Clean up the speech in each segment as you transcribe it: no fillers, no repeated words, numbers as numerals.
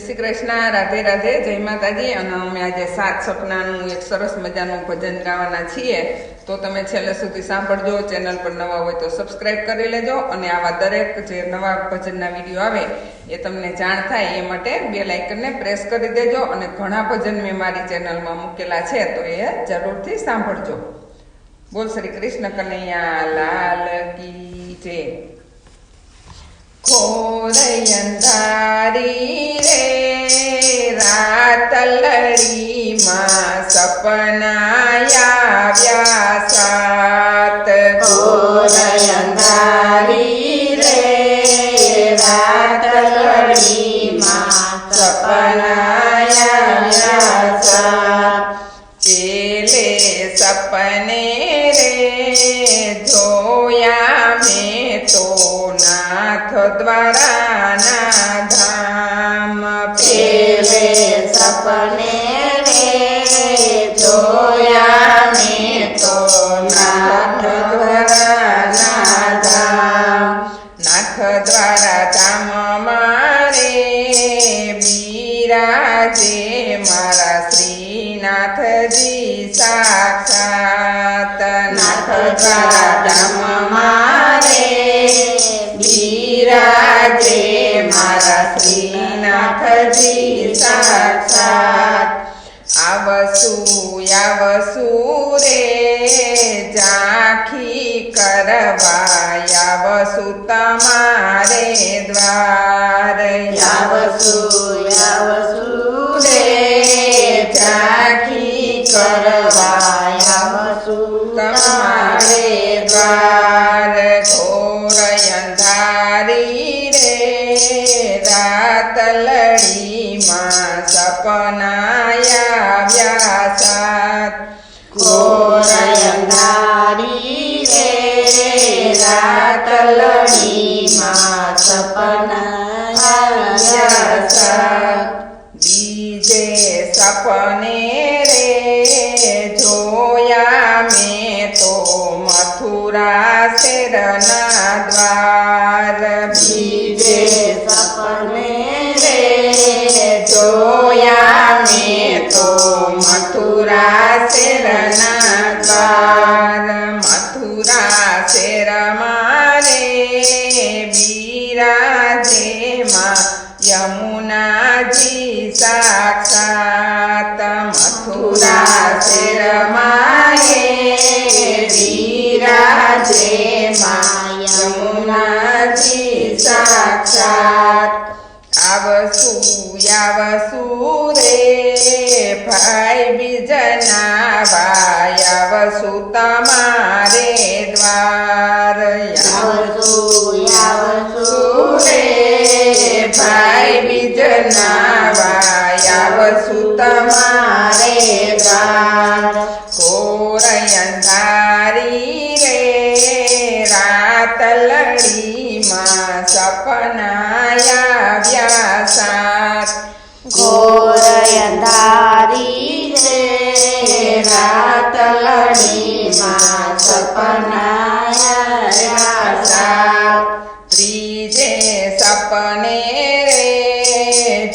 શ્રી કૃષ્ણ, રાધે રાધે, જય માતાજી. અને અમે આજે સાત સપનાનું એક સરસ મજાનું ભજન ગાવાના છીએ, તો તમે છેલ્લે સુધી સાંભળજો. ચેનલ પર નવા હોય તો સબસ્ક્રાઇબ કરી લેજો, અને આવા દરેક જે નવા ભજનના વિડીયો આવે એ તમને જાણ થાય એ માટે બેલ આઇકનને પ્રેસ કરી દેજો. અને ઘણા ભજન મેં મારી ચેનલમાં મૂકેલા છે, તો એ જરૂરથી સાંભળજો. બોલ શ્રી કૃષ્ણ કનૈયા લાલ કી જય. ઘોર અંધારી રે રાતલડીમાં સપના આવ્યા સાત. ઘોર અંધારી રે રાતલડીમાં સપના આવ્યા સાત. પેલે સપને રે જોયા મેં તો નાથ દ્વારાના ધામ. પેલે સપને રે જોયા મેં તો નાથ દ્વારાના ધામ. નાથ દ્વારા ધામ મારે બિરાજે મારા શ્રીનાથજી સાક્ષાત. નાથ દ્વારા ધામ મારે બિરાજે મારા શ્રીનાથજી સાક્ષાત. આવસુ રે ઝાંખી કરવા આવસુ તમારે દ્વાર. આવસુ રે ઝાંખી કરવા આવસુ તમારે દ્વાર. ઘોર અંધારી રે રાતલડીમાં સપના આવ્યા સાત. ઘોર અંધારી રે રાતલડીમાં સપના આવ્યા સાત. બીજે સપને રે જોયા મેં તો મથુરા શેરના દ્વાર. બીજે સપને રે જોયા મેં તો મથુરા શેરના દ્વાર. મથુરા શેરમાં રે બિરાજે માં યમુનાજી સાક્ષાત. મથુરા શેરમાં બિરાજે માં યમુનાજી સાક્ષાત. આવસુ રે ભાઈ બીજનાવા આવસુ તમારે દ્વાર. આવસુ રે ભાઈ બીજનાવા આવસુ તમારે દ્વાર. ઘોર અંધારી રે રાતલડીમાં સપના આવ્યા સાત. ઘોર અંધારી રે રાતલડીમાં સપના આવ્યા સાત. ત્રીજે સપને રે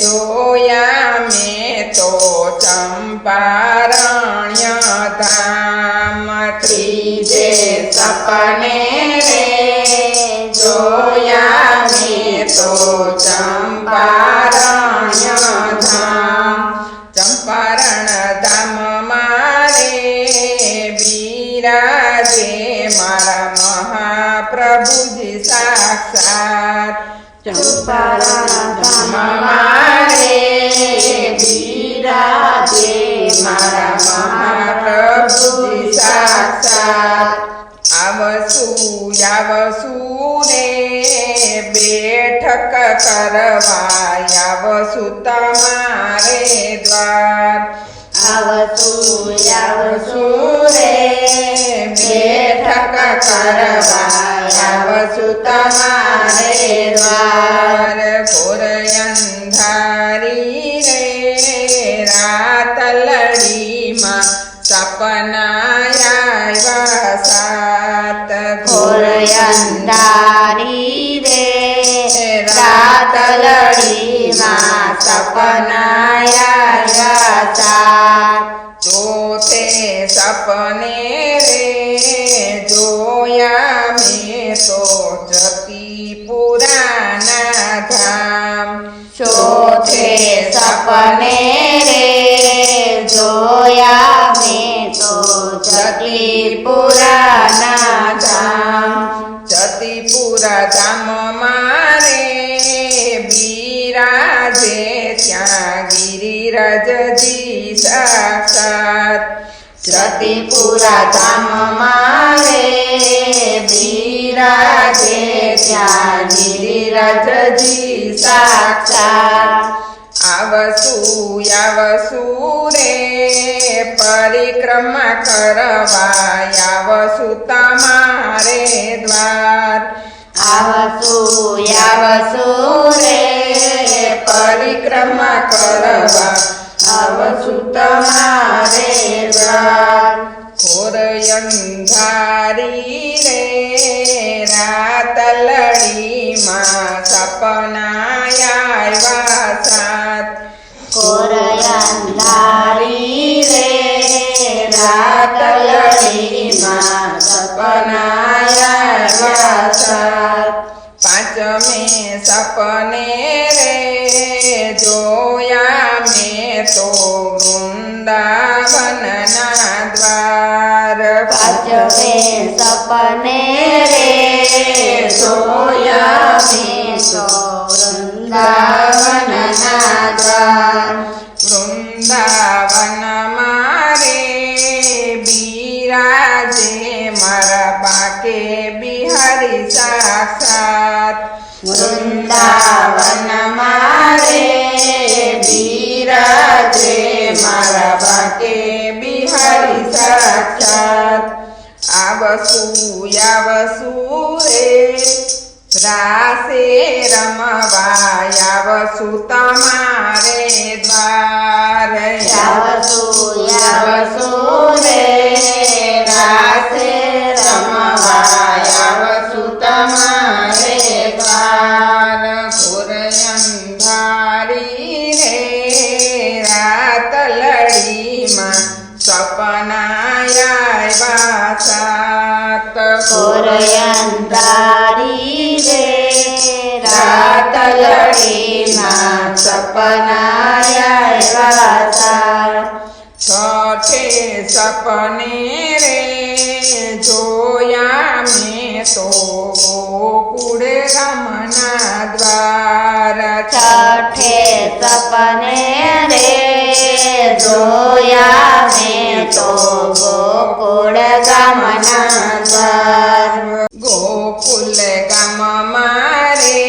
જોયા મેં તો ચંપારણ્ય ધામ. ત્રીજે સપને રે જોયા મેં તો ચંપારણ્ય ધામ. ચંપારણ ધામ મારે બિરાજે મારા મહાપ્રભુજી સાક્ષાત. ચંપારણ ધામ મારે બિરાજે મારા મહાપ્રભુજી સાક્ષાત. આવસુ રે બેઠક કરવા આવસુ તમારે દ્વાર. આવસુ રે બેઠક કરવા આવસુ તમારે દ્વાર. ઘોર અંધારી રે રાતલડીમાં સપના આવ્યા સાત. ઘોર અંધારી રે રાતલડીમાં સપનાયા સાત ચોથે સપને રે જોયા મેં તો જતીપુરાના ધામ ચોથે સપને રે જોયા મેં તો જતીપુરાના ધામ જતીપુરા ધામ મારે બિરાજે ત્યાં ગિરિરાજજી સાક્ષાત જતીપુરા ધામ મારે બિરાજે ત્યાં ગિરિરાજજી સાક્ષાત આવસુ રે પરિક્રમા કરવા આવસુ તમારે દ્વાર આવસુ રે પરિક્રમા કરવા આવસુ તમારે દ્વાર ઘોર અંધારી રે રાતલડીમાં સપનાયા સાત કોરયંધારી રે રાતલડીમાં સપનાયા સાત પાંચમે સપને રે જોયા મેં તો વૃંદાવનના દ્વાર પાંચમે સપને રે જોયા મેં તો વૃંદાવનના દ્વાર વૃંદાવન મારે બિરાજે મારા બાકે બિહારી સાક્ષાત વૃંદાવન મારે બિરાજે મારા બાકે બિહારી સાક્ષાત આવસુ રે રાસે રમવા આવસુ તમારે દ્વાર આવસુ રે રાસે રમવા આવસુ તમારે દ્વાર ઘોર અંધારી રે રાતલડીમાં સપનાયા સાત કોરયંધારી રે રાતલડીમાં સપનાયા સાત છઠે સપને રે જોયા મેં તો ગોકુળ ગામના દ્વાર છઠે સપને રે જોયા મેં તો ગોકુળ ગામના દ્વાર ગોકુલ ગામ મારે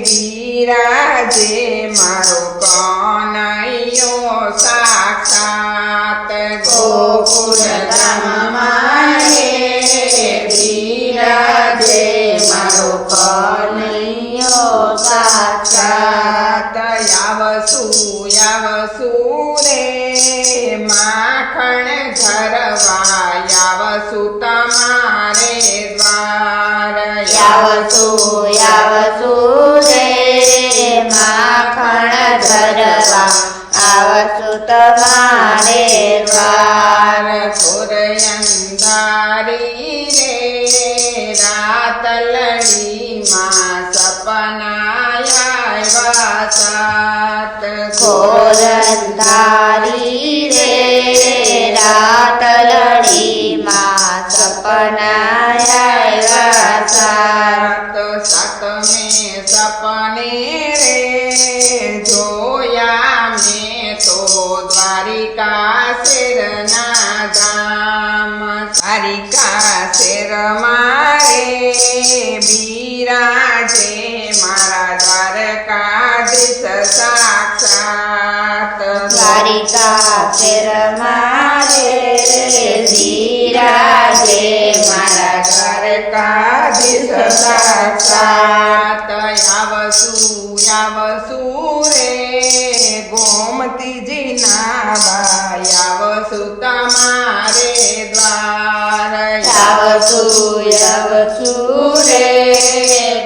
બિરાજે મારો કનૈયો સાક્ષાત ગોકુળ ગામ મારે બિરાજે મારો કનૈયો સાક્ષાત આવસુ રે માખણ ઝરવા આવસુ તમારે દ્વાર આવસુ રે માખણ ધરવા આવસુ તમારે દ્વાર ઘોર અંધારી રે રાતલડીમાં સપનાયા સાત ઘોર અંધારી રે રાતલડીમાં સપનાયા સાત સાતમે સપને રે જોયા મેં તો દ્વારિકા શેરના ધામ દ્વારિકા શેર મારે બિરાજે મારા દ્વારકાધીશ સાક્ષાત દ્વારિકા શેર મારે બિરાજે મારા દ્વારકાધીશ સાક્ષાત આવસુ રે ગોમતીજી નાવા આવસુ તમારે દ્વાર આવસુ રે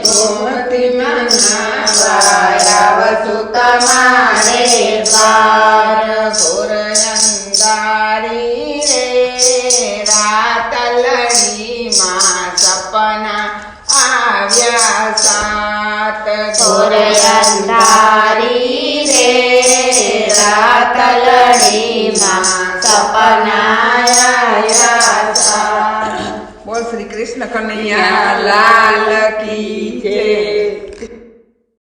ગોમતી નાવા આવસુ તમારે રાતલડીમાં સપના આવ્યા સાત ઘોર અંધારી રે રાતલડીમાં સપના આવ્યા સાત. બોલ શ્રી કૃષ્ણ કનૈયા લાલ કી